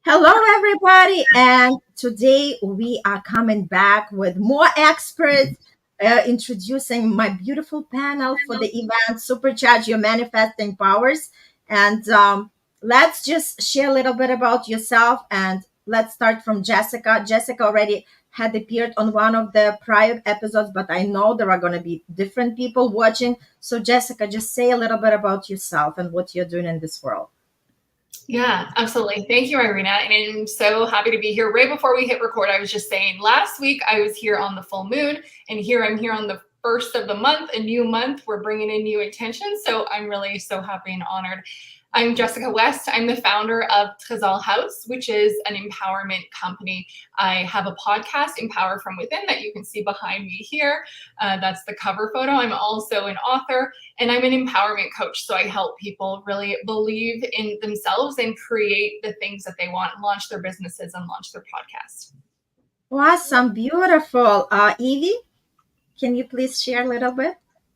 Hello, everybody, and today we are coming back with more experts introducing my beautiful panel for the event Supercharge Your Manifesting Powers. And let's just share a little bit about yourself. And let's start from Jessica. Jessica already had appeared on one of the prior episodes, but I know there are going to be different people watching. So, Jessica, just say a little bit about yourself and what you're doing in this world. Yeah, absolutely. Thank you, Irina. And I'm so happy to be here. Right before we hit record, I was just saying last week I was here on the full moon, and here I'm here on the first of the month, a new month. We're bringing in new intentions. So I'm really so happy and honored. I'm Jessica West. I'm the founder of Trésor House, which is an empowerment company. I have a podcast, Empower From Within, that you can see behind me here. That's the cover photo. I'm also an author, and I'm an empowerment coach. So I help people really believe in themselves and create the things that they want, launch their businesses and launch their podcast. Awesome, beautiful. Evie, can you please share a little bit?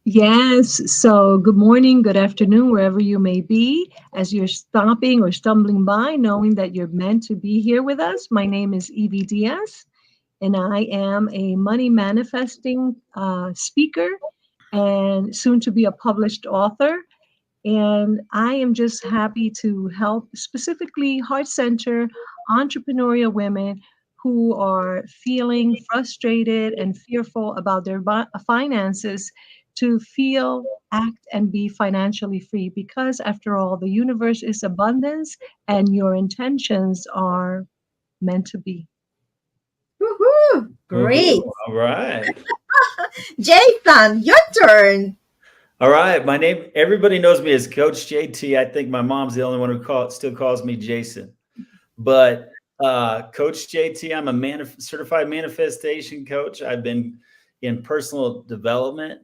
Yes. So good morning, good afternoon, wherever you may be, as you're stopping or stumbling by, knowing that you're meant to be here with us. My name is Evie Diaz, and I am a money manifesting speaker and soon to be a published author. And I am just happy to help specifically heart center entrepreneurial women who are feeling frustrated and fearful about their finances to feel, act, and be financially free. Because after all, the universe is abundance and your intentions are meant to be. Woohoo! Great. Woohoo. All right. Jason, your turn. All right. My name, everybody knows me as Coach JT. I think my mom's the only one who still calls me Jason. But Coach JT, I'm a certified manifestation coach. I've been in personal development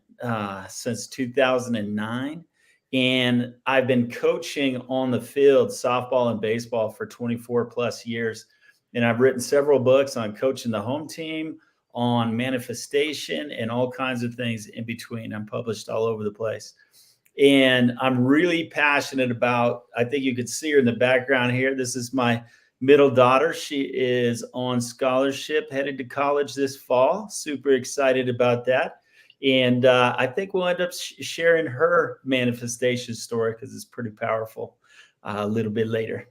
since 2009. And I've been coaching on the field, softball and baseball, for 24 plus years. And I've written several books on coaching the home team, on manifestation, and all kinds of things in between. I'm published all over the place. And I'm really passionate about, I think you could see her in the background here. This is my middle daughter. She is on scholarship, headed to college this fall. Super excited about that. And I think we'll end up sharing her manifestation story because it's pretty powerful a little bit later.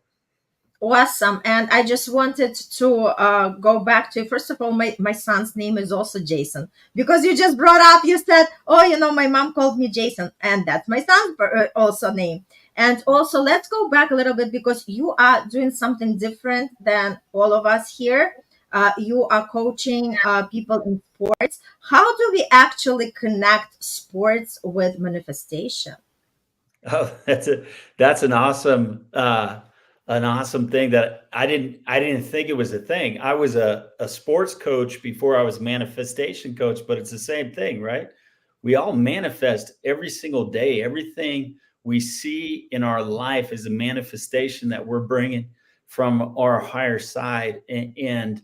Awesome. And I just wanted to go back to, first of all, my son's name is also Jason, because you just brought up, you said, oh, my mom called me Jason, and that's my son's also name. And also, let's go back a little bit, because you are doing something different than all of us here. You are coaching people in sports. How do we actually connect sports with manifestation? Oh, that's an awesome thing that I didn't think it was a thing. I was a sports coach before I was a manifestation coach, but it's the same thing, right? We all manifest every single day. Everything we see in our life is a manifestation that we're bringing from our higher side. And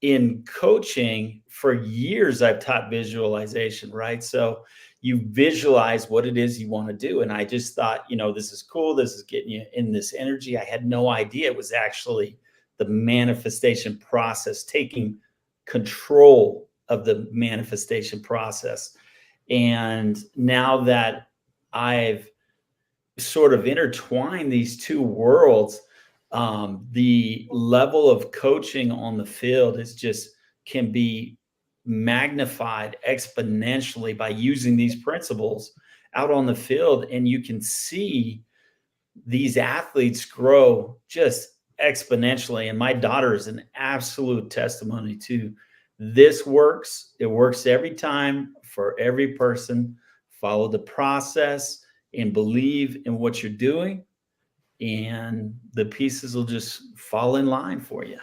in coaching for years, I've taught visualization, right? So you visualize what it is you want to do. And I just thought, this is cool. This is getting you in this energy. I had no idea it was actually the manifestation process, taking control of the manifestation process. And now that I've sort of intertwined these two worlds, the level of coaching on the field can be magnified exponentially by using these principles out on the field. And you can see these athletes grow just exponentially. And my daughter is an absolute testimony to this. Works. It works every time for every person. Follow the process and believe in what you're doing, and the pieces will just fall in line for you.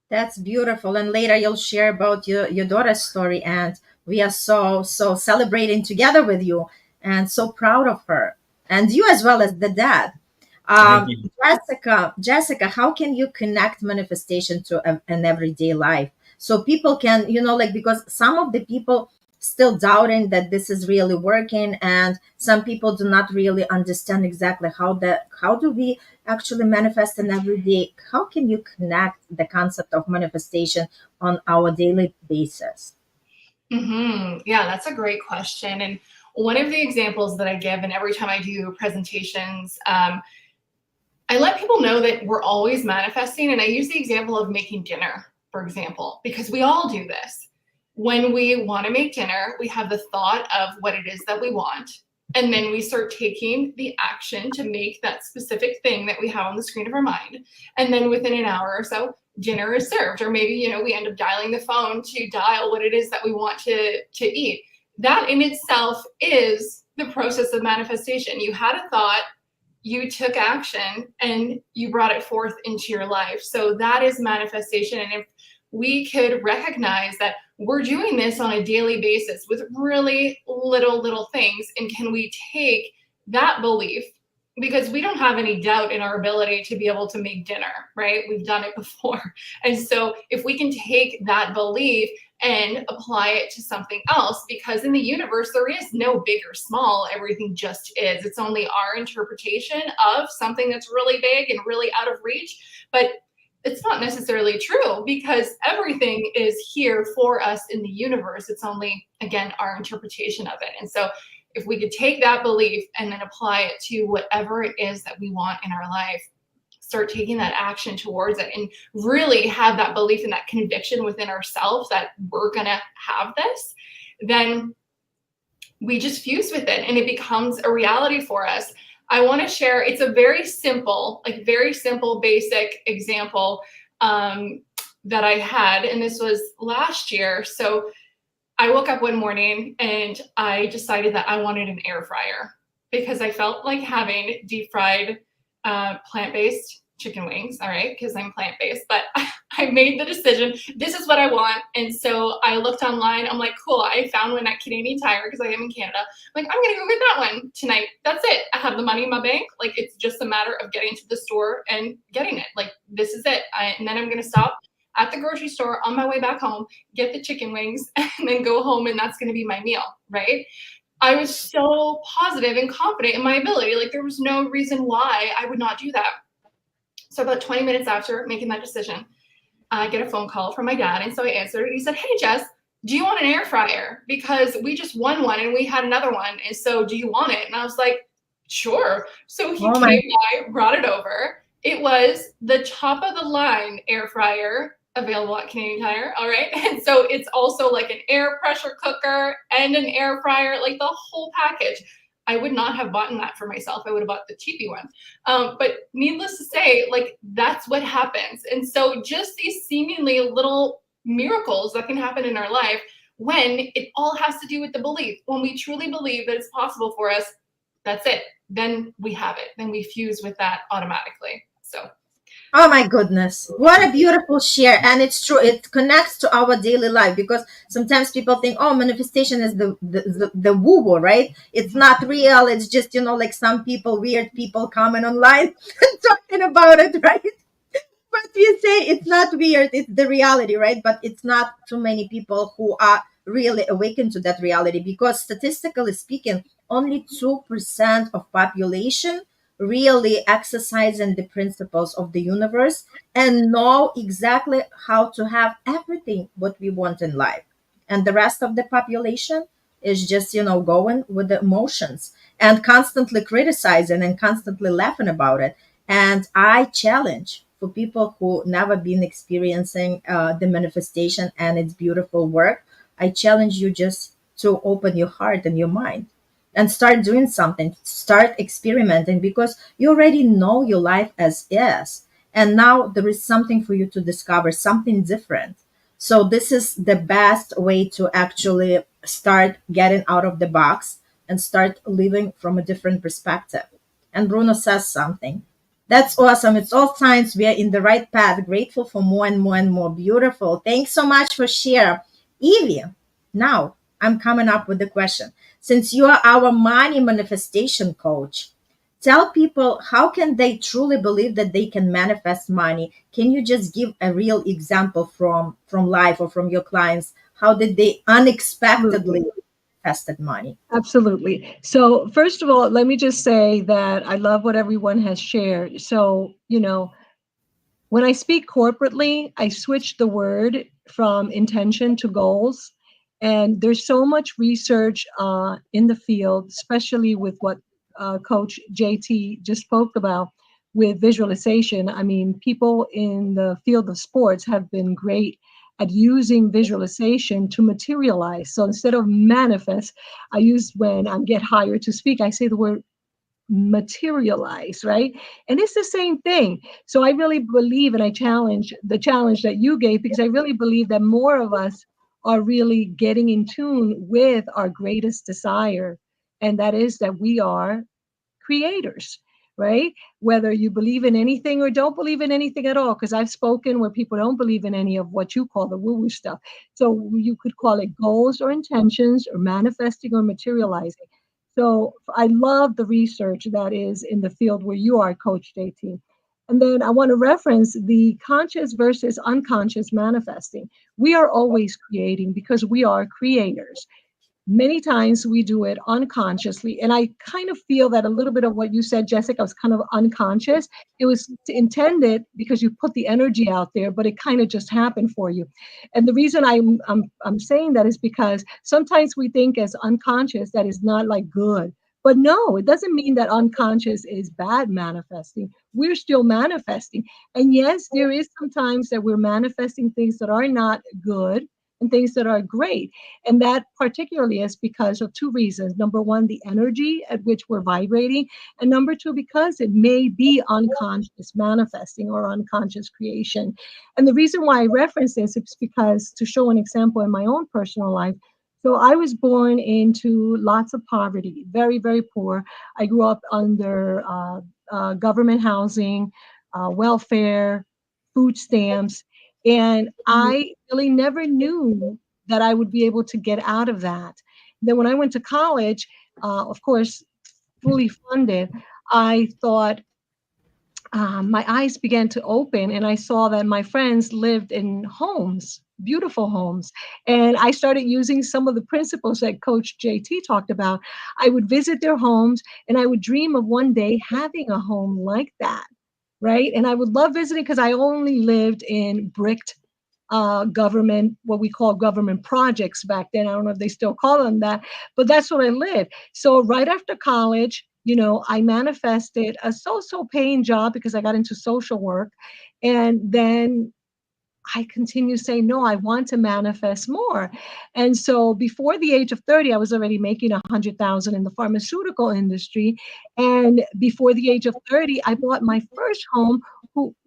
That's beautiful. And later you'll share about your daughter's story. And we are so celebrating together with you and so proud of her. And you as well as the dad. Jessica, how can you connect manifestation to an everyday life? So people can, because some of the people still doubting that this is really working, and some people do not really understand exactly how do we actually manifest in every day. How can you connect the concept of manifestation on our daily basis? Yeah, that's a great question. And one of the examples that I give, and every time I do presentations, I let people know that we're always manifesting. And I use the example of making dinner, for example, because we all do this. When we want to make dinner, we have the thought of what it is that we want. And then we start taking the action to make that specific thing that we have on the screen of our mind. And then within an hour or so, dinner is served. Or maybe, we end up dialing the phone to dial what it is that we want to eat. That in itself is the process of manifestation. You had a thought, you took action, and you brought it forth into your life. So that is manifestation. And if we could recognize that we're doing this on a daily basis with really little things, and can we take that belief, because we don't have any doubt in our ability to be able to make dinner, right? We've done it before. And so if we can take that belief and apply it to something else, because in the universe, there is no big or small, everything just is. It's only our interpretation of something that's really big and really out of reach. But it's not necessarily true, because everything is here for us in the universe. It's only, again, our interpretation of it. And so if we could take that belief and then apply it to whatever it is that we want in our life, start taking that action towards it, and really have that belief and that conviction within ourselves that we're going to have this, then we just fuse with it and it becomes a reality for us. I want to share, it's a very simple, basic example that I had, and this was last year. So I woke up one morning and I decided that I wanted an air fryer, because I felt like having deep fried plant-based chicken wings, all right, because I'm plant-based, but I made the decision, this is what I want. And so I looked online, I'm like, cool, I found one at Canadian Tire, because I am in Canada. I'm like, I'm gonna go get that one tonight. That's it. I have the money in my bank. Like, it's just a matter of getting to the store and getting it. Like, this is it. And then I'm gonna stop at the grocery store on my way back home, get the chicken wings, and then go home, and that's gonna be my meal, right? I was so positive and confident in my ability. Like, there was no reason why I would not do that. So about 20 minutes after making that decision, I get a phone call from my dad. And so I answered. He said, hey, Jess, do you want an air fryer? Because we just won one and we had another one. And so do you want it? And I was like, sure. So he came by, brought it over. It was the top of the line air fryer available at Canadian Tire. All right. And so it's also like an air pressure cooker and an air fryer, like the whole package. I would not have bought that for myself. I would have bought the cheapy one. But needless to say, like, that's what happens. And so just these seemingly little miracles that can happen in our life, when it all has to do with the belief. When we truly believe that it's possible for us, that's it. Then we have it. Then we fuse with that automatically. So. Oh my goodness, what a beautiful share. And it's true, it connects to our daily life, because sometimes people think, oh, manifestation is the woo-woo, right? It's not real. It's just, like some people, weird people coming online and talking about it, right? But we say it's not weird, it's the reality, right? But it's not too many people who are really awakened to that reality, because statistically speaking, only 2% of population really exercising the principles of the universe and know exactly how to have everything what we want in life. And the rest of the population is just, going with the emotions and constantly criticizing and constantly laughing about it. And I challenge for people who never been experiencing the manifestation and its beautiful work, I challenge you just to open your heart and your mind and start doing something, start experimenting, because you already know your life as is. And now there is something for you to discover, something different. So this is the best way to actually start getting out of the box and start living from a different perspective. And Bruno says something. That's awesome. It's all signs we are in the right path. Grateful for more and more and more. Beautiful. Thanks so much for share. Evie, now I'm coming up with the question. Since you are our money manifestation coach, tell people, how can they truly believe that they can manifest money? Can you just give a real example from life or from your clients? How did they unexpectedly Absolutely. invested money? Absolutely. So, first of all, let me just say that I love what everyone has shared. So, when I speak corporately, I switch the word from intention to goals. And there's so much research in the field, especially with what Coach JT just spoke about with visualization. I mean, people in the field of sports have been great at using visualization to materialize. So instead of manifest, I use when I get hired to speak, I say the word materialize, right? And it's the same thing. So I really believe, and I challenge the challenge that you gave, because I really believe that more of us are really getting in tune with our greatest desire, and that is that we are creators, right? Whether you believe in anything or don't believe in anything at all, because I've spoken where people don't believe in any of what you call the woo-woo stuff. So you could call it goals or intentions or manifesting or materializing. So I love the research that is in the field where you are, Coach JT. And then I want to reference the conscious versus unconscious manifesting. We are always creating because we are creators. Many times we do it unconsciously. And I kind of feel that a little bit of what you said, Jessica, was kind of unconscious. It was intended because you put the energy out there, but it kind of just happened for you. And the reason I'm saying that is because sometimes we think as unconscious that is not like good. But no, it doesn't mean that unconscious is bad manifesting. We're still manifesting. And yes, there is sometimes that we're manifesting things that are not good and things that are great. And that particularly is because of two reasons. Number one, the energy at which we're vibrating. And number two, because it may be unconscious manifesting or unconscious creation. And the reason why I reference this is because to show an example in my own personal life. So I was born into lots of poverty, very, very poor. I grew up under government housing, welfare, food stamps. And I really never knew that I would be able to get out of that. Then when I went to college, of course, fully funded, I thought my eyes began to open and I saw that my friends lived in homes, beautiful homes. And I started using some of the principles that Coach JT talked about. I would visit their homes and I would dream of one day having a home like that. Right. And I would love visiting because I only lived in bricked government, what we call government projects back then. I don't know if they still call them that, but that's what I lived. So right after college, I manifested a so-so paying job because I got into social work. And then I continue saying, no, I want to manifest more. And so before the age of 30, I was already making 100,000 in the pharmaceutical industry. And before the age of 30, I bought my first home,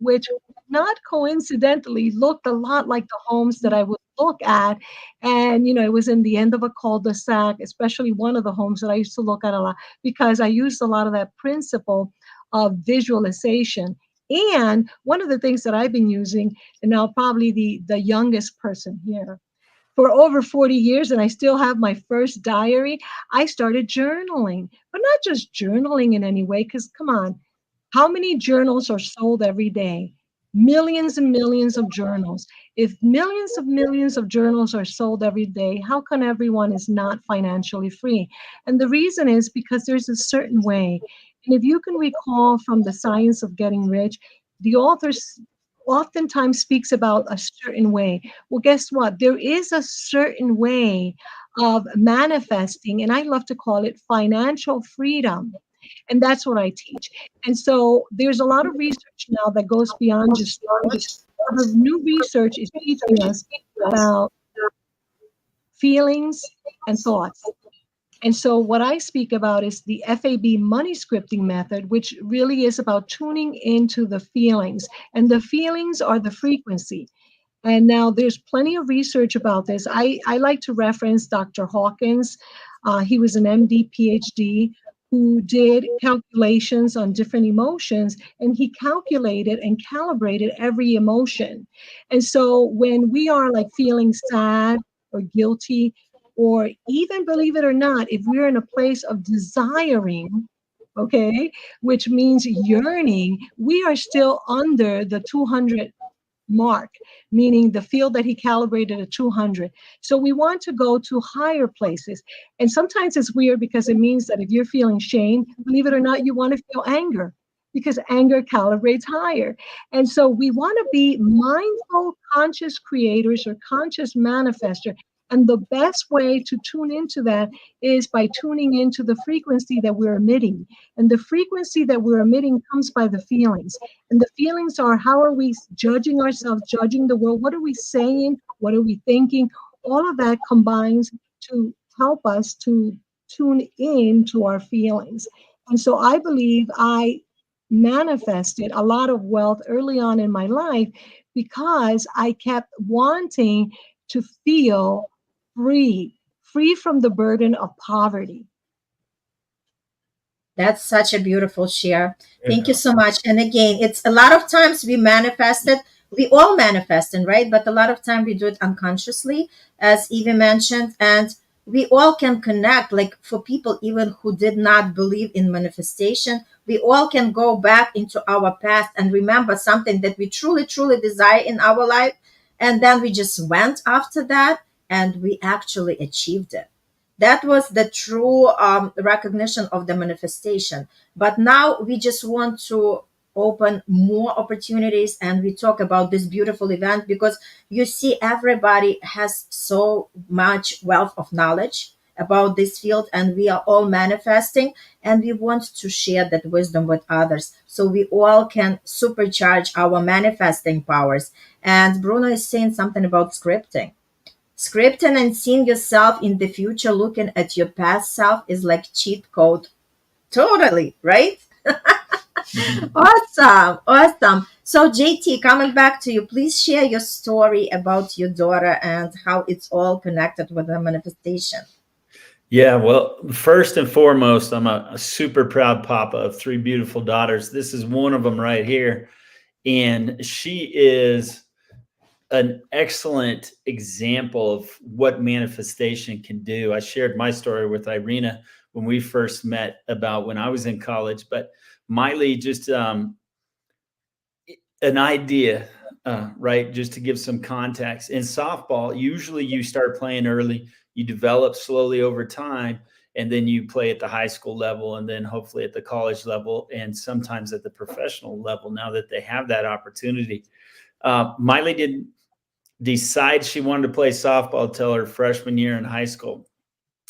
which not coincidentally looked a lot like the homes that I would look at. And, it was in the end of a cul-de-sac, especially one of the homes that I used to look at a lot because I used a lot of that principle of visualization. And one of the things that I've been using, and now probably the youngest person here, for over 40 years, and I still have my first diary, I started journaling, but not just journaling in any way, because come on, how many journals are sold every day? Millions and millions of journals. If millions of journals are sold every day, how come everyone is not financially free? And the reason is because there's a certain way. And if you can recall from the Science of Getting Rich, the authors oftentimes speaks about a certain way. Well, guess what? There is a certain way of manifesting, and I love to call it financial freedom. And that's what I teach. And so there's a lot of research now that goes beyond just sports. The new research is teaching us about feelings and thoughts. And so what I speak about is the FAB money scripting method, which really is about tuning into the feelings. And the feelings are the frequency. And now there's plenty of research about this. I like to reference Dr. Hawkins. He was an MD, PhD, who did calculations on different emotions, and he calculated and calibrated every emotion. And so when we are like feeling sad or guilty, or even believe it or not, if we're in a place of desiring, okay, which means yearning, we are still under the 200 mark, meaning the field that he calibrated at 200. So we want to go to higher places. And sometimes it's weird because it means that if you're feeling shame, believe it or not, you want to feel anger because anger calibrates higher. And so we want to be mindful, conscious creators or conscious manifester. And the best way to tune into that is by tuning into the frequency that we're emitting. And the frequency that we're emitting comes by the feelings. And the feelings are, how are we judging ourselves, judging the world? What are we saying? What are we thinking? All of that combines to help us to tune in to our feelings. And so I believe I manifested a lot of wealth early on in my life because I kept wanting to feel free from the burden of poverty. That's such a beautiful share. Thank you so much. And again, it's a lot of times we manifest it. We all manifest it, right? But a lot of time we do it unconsciously, as Evie mentioned. And we all can connect, like for people even who did not believe in manifestation, we all can go back into our past and remember something that we truly, truly desire in our life. And then we just went after that and we actually achieved it. That was the true recognition of the manifestation. But now we just want to open more opportunities and we talk about this beautiful event because you see everybody has so much wealth of knowledge about this field and we are all manifesting and we want to share that wisdom with others so we all can supercharge our manifesting powers. And Bruno is saying something about scripting and seeing yourself in the future looking at your past self is like cheat code. Totally, right? Awesome. So JT, coming back to you, please share your story about your daughter and how it's all connected with the manifestation. Yeah, well, first and foremost, I'm a super proud papa of three beautiful daughters. This is one of them right here. And she is an excellent example of what manifestation can do. I shared my story with Irina when we first met about when I was in college, but Miley, just an idea, right? Just to give some context. In softball, usually you start playing early, you develop slowly over time, and then you play at the high school level and then hopefully at the college level and sometimes at the professional level now that they have that opportunity. Miley didn't decide she wanted to play softball until her freshman year in high school.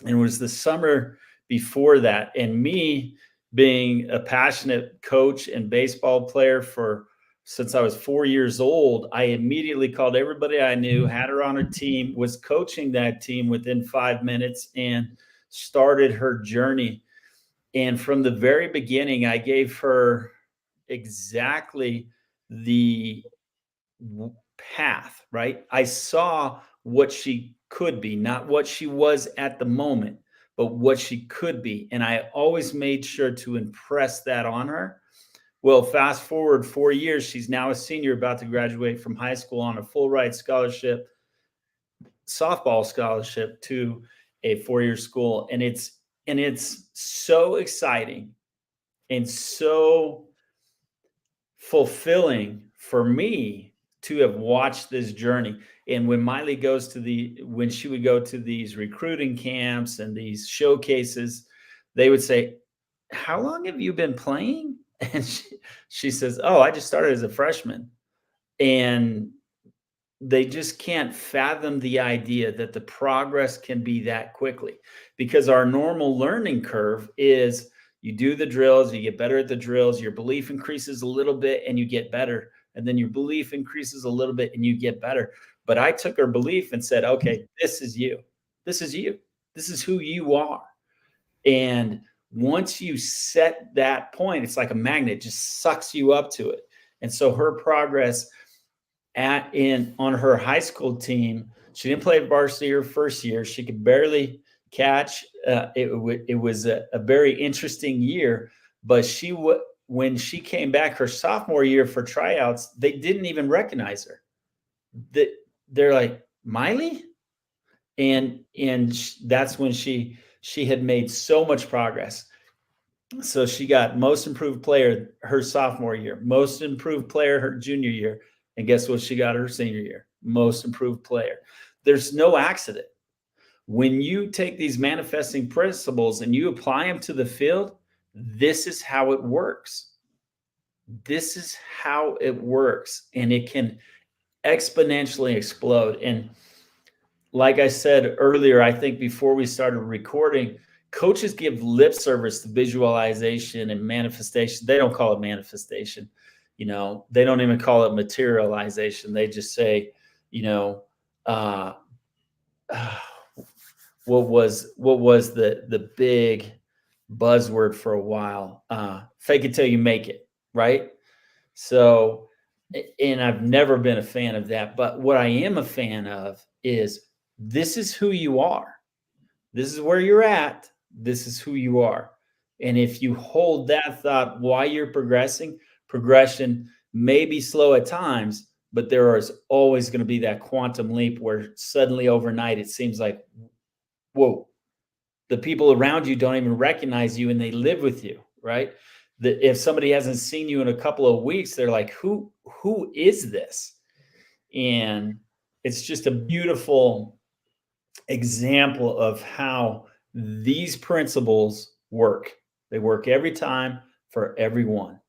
And it was the summer before that. And me being a passionate coach and baseball player since I was 4 years old, I immediately called everybody I knew, had her on her team, was coaching that team within 5 minutes and started her journey. And from the very beginning, I gave her exactly the path, right? I saw what she could be, not what she was at the moment, but what she could be. And I always made sure to impress that on her. Well, fast forward 4 years, she's now a senior about to graduate from high school on a full ride scholarship, softball scholarship to a 4-year school. And it's so exciting and so fulfilling for me to have watched this journey. And when Miley when she would go to these recruiting camps and these showcases, they would say, "How long have you been playing?" And she says, "Oh, I just started as a freshman." And they just can't fathom the idea that the progress can be that quickly, because our normal learning curve is you do the drills, you get better at the drills, your belief increases a little bit and you get better. And then your belief increases a little bit and you get better. But I took her belief and said, okay, this is you. This is you. This is who you are. And once you set that point, it's like a magnet, just sucks you up to it. And so her progress on her high school team, she didn't play varsity her first year. She could barely catch. It was a very interesting year, but when she came back her sophomore year for tryouts, they didn't even recognize her. They're like, Miley? And that's when she had made so much progress. So she got most improved player her sophomore year, most improved player her junior year, And guess what she got her senior year? Most improved player. There's no accident. When you take these manifesting principles and you apply them to the field, this is how it works. This is how it works. And it can exponentially explode. And like I said earlier, I think before we started recording, coaches give lip service to visualization and manifestation. They don't call it manifestation. They don't even call it materialization. They just say, what was the big buzzword for a while? Fake it till you make it, right? So, and I've never been a fan of that. But what I am a fan of is this is who you are. This is where you're at. This is who you are. And if you hold that thought while you're progression may be slow at times, but there is always going to be that quantum leap where suddenly overnight it seems like, whoa, the people around you don't even recognize you and they live with you, right? If somebody hasn't seen you in a couple of weeks, they're like, who is this? And it's just a beautiful example of how these principles work. They work every time for everyone.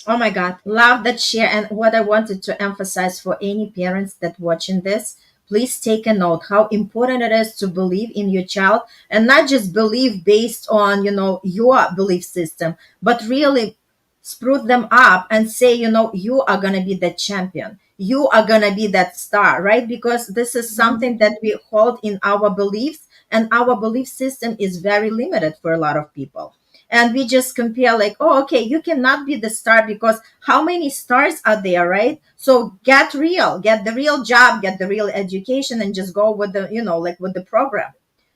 Oh my God, love that share. And what I wanted to emphasize for any parents that watching this, please take a note how important it is to believe in your child and not just believe based on, your belief system, but really spruce them up and say, you are going to be the champion. You are going to be that star, right? Because this is something that we hold in our beliefs, and our belief system is very limited for a lot of people. And we just compare like, oh, okay, you cannot be the star because how many stars are there, right? So get real, get the real job, get the real education, and just go with the, like with the program.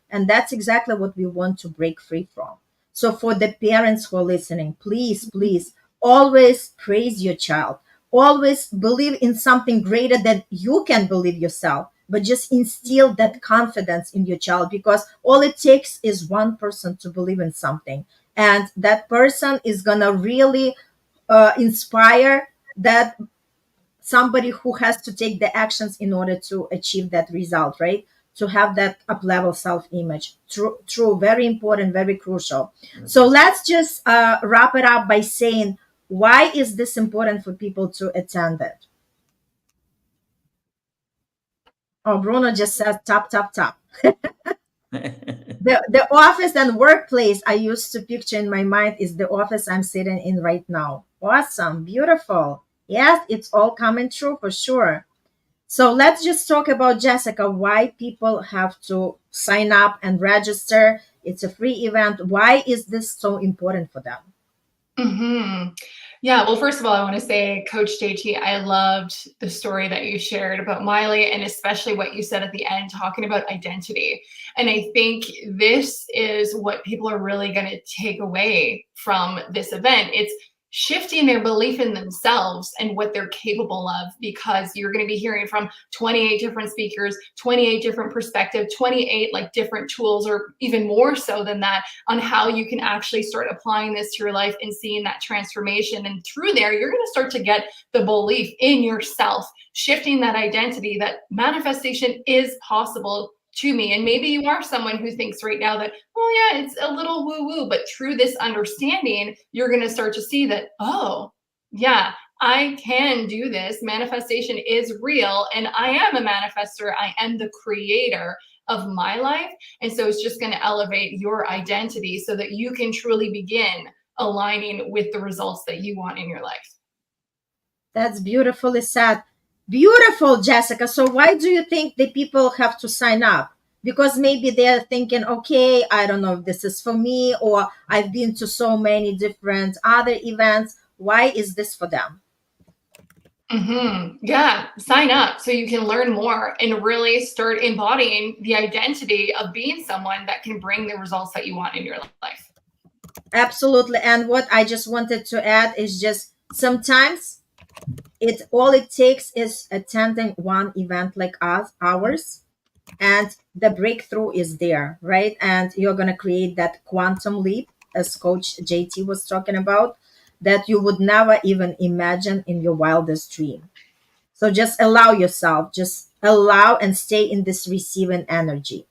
And that's exactly what we want to break free from. So for the parents who are listening, please always praise your child. Always believe in something greater than you can believe yourself, but just instill that confidence in your child, because all it takes is one person to believe in something. And that person is going to really inspire that somebody who has to take the actions in order to achieve that result, right? To have that up level self-image. True, very important, very crucial. So let's just wrap it up by saying, why is this important for people to attend it? Oh, Bruno just says tap, tap, tap. The office and workplace I used to picture in my mind is the office I'm sitting in right now. Awesome, beautiful. Yes, it's all coming true for sure. So let's just talk about, Jessica, why people have to sign up and register. It's a free event. Why is this so important for them? Mm-hmm. Yeah, well, first of all, I want to say, Coach JT, I loved the story that you shared about Miley, and especially what you said at the end, talking about identity. And I think this is what people are really going to take away from this event. It's shifting their belief in themselves and what they're capable of, because you're going to be hearing from 28 different speakers, 28 different perspectives, 28 like different tools, or even more so than that, on how you can actually start applying this to your life and seeing that transformation. And through there, you're going to start to get the belief in yourself, shifting that identity that manifestation is possible to me. And maybe you are someone who thinks right now that, well, yeah, it's a little woo-woo, but through this understanding, you're going to start to see that, oh, yeah, I can do this. Manifestation is real, and I am a manifester. I am the creator of my life. And so it's just going to elevate your identity so that you can truly begin aligning with the results that you want in your life. That's beautifully said. Beautiful, Jessica. So why do you think the people have to sign up? Because maybe they're thinking, okay, I don't know if this is for me, or I've been to so many different other events. Why is this for them? Mm-hmm. Yeah, sign up so you can learn more and really start embodying the identity of being someone that can bring the results that you want in your life. Absolutely. And what I just wanted to add is just sometimes all it takes is attending one event like ours, and the breakthrough is there, right? And you're going to create that quantum leap, as Coach JT was talking about, that you would never even imagine in your wildest dream. So just allow yourself, just allow and stay in this receiving energy.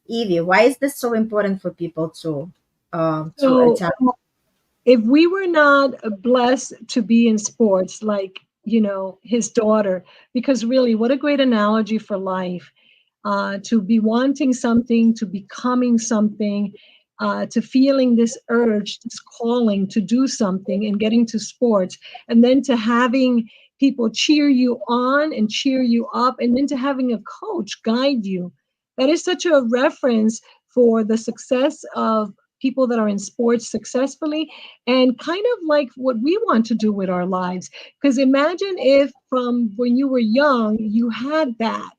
Evie, why is this so important for people to So attempt? if we were not blessed to be in sports, like, his daughter, because really, what a great analogy for life, to be wanting something, to becoming something, to feeling this urge, this calling to do something and getting to sports, and then to having people cheer you on and cheer you up, and then to having a coach guide you. That is such a reference for the success of people that are in sports successfully, and kind of like what we want to do with our lives. Because imagine if from when you were young, you had that.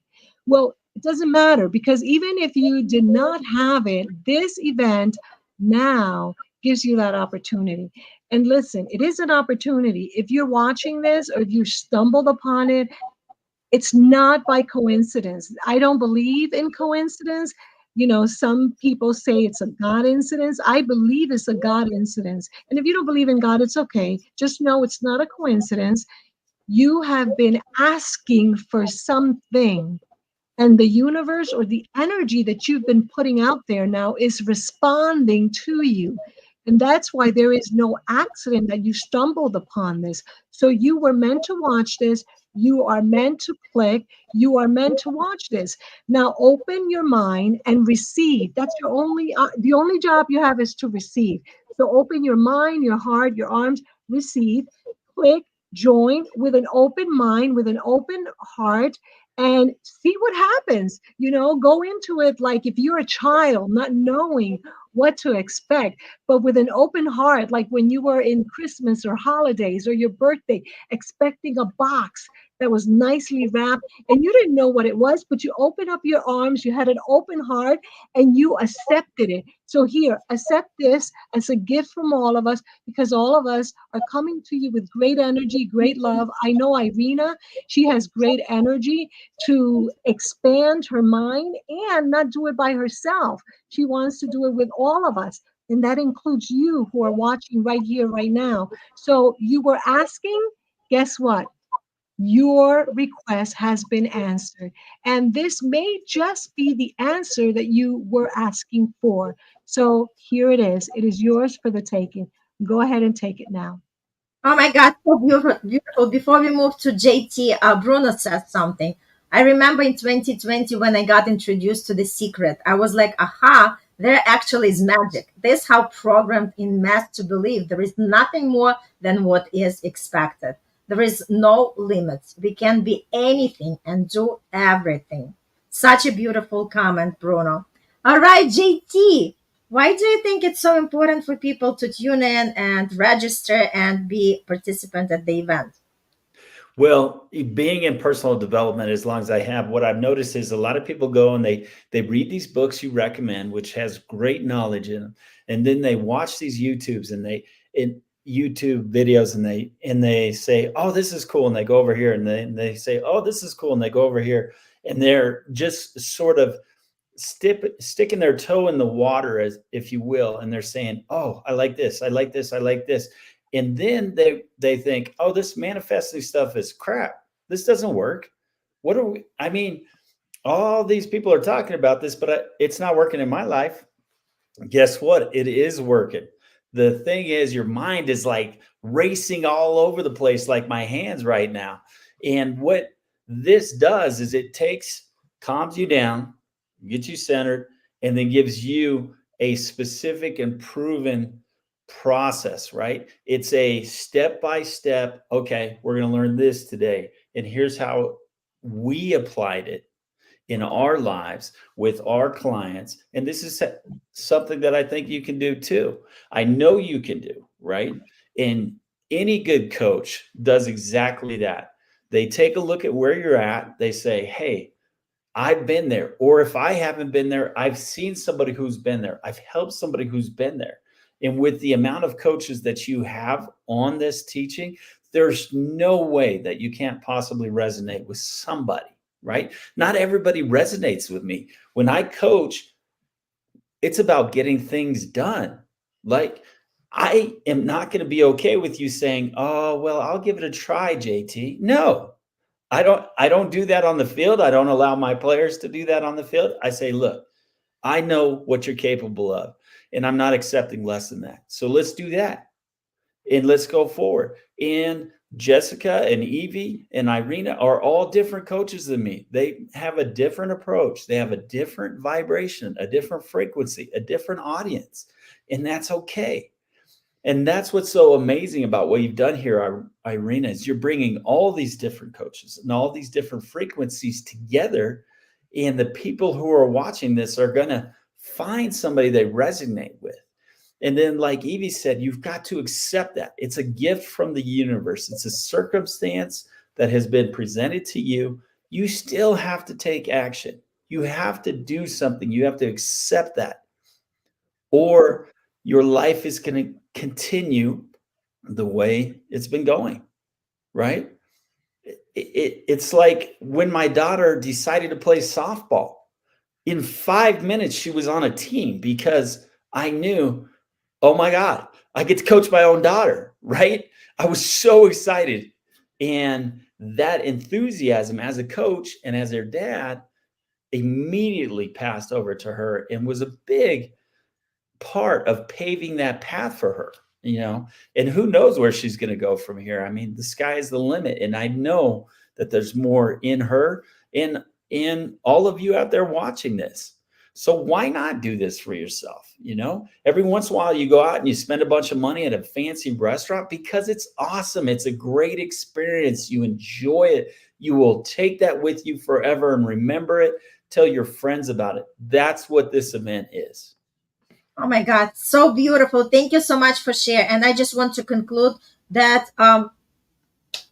Well, it doesn't matter, because even if you did not have it, this event now gives you that opportunity. And listen, it is an opportunity. If you're watching this or if you stumbled upon it, it's not by coincidence. I don't believe in coincidence. Some people say it's a God incidence. I believe it's a God incidence. And if you don't believe in God, it's okay. Just know it's not a coincidence. You have been asking for something, and the universe or the energy that you've been putting out there now is responding to you. And that's why there is no accident that you stumbled upon this. So you were meant to watch this. You are meant to click. You are meant to watch this. Now open your mind and receive. That's the only job you have is to receive. So open your mind, your heart, your arms, receive, click, join with an open mind, with an open heart, and see what happens. Go into it like if you're a child, not knowing what to expect, but with an open heart, like when you were in Christmas or holidays or your birthday, expecting a box that was nicely wrapped, and you didn't know what it was, but you opened up your arms, you had an open heart, and you accepted it. So here, accept this as a gift from all of us, because all of us are coming to you with great energy, great love. I know Irina, she has great energy to expand her mind and not do it by herself. She wants to do it with all of us. And that includes you who are watching right here, right now. So you were asking, guess what? Your request has been answered. And this may just be the answer that you were asking for. So here it is. It is yours for the taking. Go ahead and take it now. Oh my God, so beautiful, beautiful. Before we move to JT, Bruno said something. I remember in 2020 when I got introduced to The Secret, I was like, aha, there actually is magic. This how programmed in mass to believe there is nothing more than what is expected. There is no limits. We can be anything and do everything. Such a beautiful comment, Bruno. All right, JT. Why do you think it's so important for people to tune in and register and be participant at the event? Well, being in personal development as long as I have, what I've noticed is a lot of people go and they read these books you recommend, which has great knowledge in them, and then they watch these YouTubes and in YouTube videos, and they say, "Oh, this is cool," and they go over here, and they say, "Oh, this is cool," and they go over here, and they're just sort of sticking their toe in the water, as if you will, and they're saying, "Oh, I like this, I like this, I like this," and then they think, "Oh, this manifesting stuff is crap. This doesn't work. What are we? I mean, all these people are talking about this, but it's not working in my life." Guess what? It is working. The thing is, your mind is like racing all over the place, like my hands right now. And what this does is it calms you down, gets you centered, and then gives you a specific and proven process, right? It's a step by step. Okay, we're going to learn this today. And here's how we applied it in our lives with our clients. And this is something that I think you can do too. I know you can do, right? And any good coach does exactly that. They take a look at where you're at. They say, "Hey, I've been there." Or if I haven't been there, I've seen somebody who's been there. I've helped somebody who's been there. And with the amount of coaches that you have on this teaching, there's no way that you can't possibly resonate with somebody, right? Not everybody resonates with me. When I coach, it's about getting things done. Like, I am not going to be okay with you saying, "Oh, well, I'll give it a try, JT." No, I don't do that on the field. I don't allow my players to do that on the field. I say, look, I know what you're capable of, and I'm not accepting less than that. So let's do that, and let's go forward. And Jessica and Evie and Irina are all different coaches than me. They have a different approach. They have a different vibration, a different frequency, a different audience, and that's okay. And that's what's so amazing about what you've done here, Irina, is you're bringing all these different coaches and all these different frequencies together. And the people who are watching this are going to find somebody they resonate with. And then, like Evie said, you've got to accept that. It's a gift from the universe. It's a circumstance that has been presented to you. You still have to take action. You have to do something. You have to accept that. Or your life is going to continue the way it's been going, right? It's like when my daughter decided to play softball. In 5 minutes, she was on a team because I knew, oh my God, I get to coach my own daughter, right? I was so excited. And that enthusiasm as a coach and as their dad immediately passed over to her and was a big part of paving that path for her, and who knows where she's going to go from here. I mean, the sky is the limit. And I know that there's more in her and in all of you out there watching this. So why not do this for yourself? Every once in a while you go out and you spend a bunch of money at a fancy restaurant because it's awesome. It's a great experience. You enjoy it. You will take that with you forever and remember it. Tell your friends about it. That's what this event is. Oh my God, so beautiful. Thank you so much for sharing. And I just want to conclude that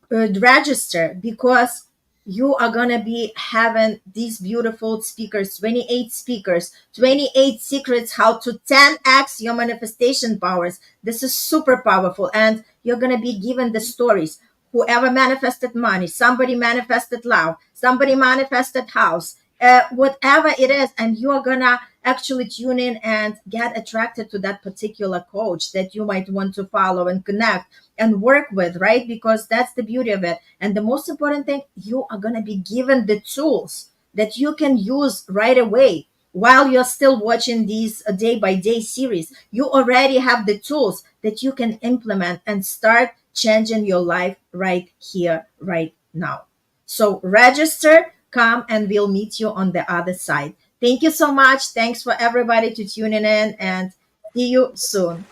register, because you are going to be having these beautiful speakers, 28 speakers, 28 secrets how to 10x your manifestation powers. This is super powerful. And you're going to be given the stories. Whoever manifested money, somebody manifested love, somebody manifested house, whatever it is, and you're gonna actually tune in and get attracted to that particular coach that you might want to follow and connect and work with, right? Because that's the beauty of it. And the most important thing, you are gonna be given the tools that you can use right away while you're still watching these day by day series. You already have the tools that you can implement and start changing your life right here, right now. So register, come, and we'll meet you on the other side. Thank you so much. Thanks for everybody to tuning in, and see you soon.